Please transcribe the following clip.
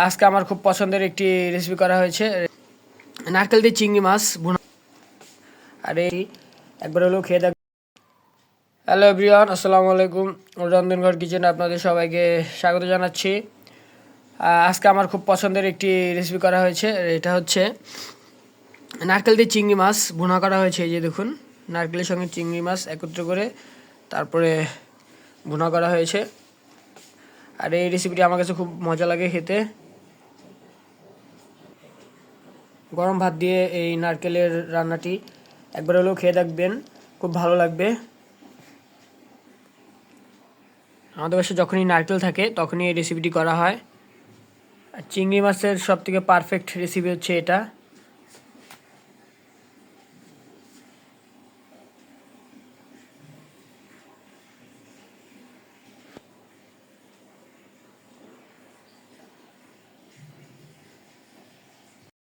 আজকে আমার খুব পছন্দের একটি রেসিপি করা হয়েছে, নারকেল দিয়ে চিংড়ি মাছ ভুনা। আর এই একবার হলেও খেয়ে দেখ। হ্যালো এভরিওয়ান, আসসালামু আলাইকুম। রন্ধনঘর কিচেনে আপনাদের সবাইকে স্বাগত জানাচ্ছি। আজকে আমার খুব পছন্দের একটি রেসিপি করা হয়েছে, এটা হচ্ছে নারকেল দিয়ে চিংড়ি মাছ ভুনা করা হয়েছে। এই যে দেখুন, নারকেলের সঙ্গে চিংড়ি মাছ একত্র করে তারপরে ভুনা করা হয়েছে। আর এই রেসিপিটি আমার কাছে খুব মজা লাগে খেতে। গরম ভাত দিয়ে এই নারকেলের রান্নাটি একবার হলেও খেয়ে দেখবেন, খুব ভালো লাগবে। আমাদের বাসায় যখনই নারকেল থাকে তখনই এই রেসিপিটি করা হয়। আর চিংড়ি মাছের সবথেকে পারফেক্ট রেসিপি হচ্ছে এটা।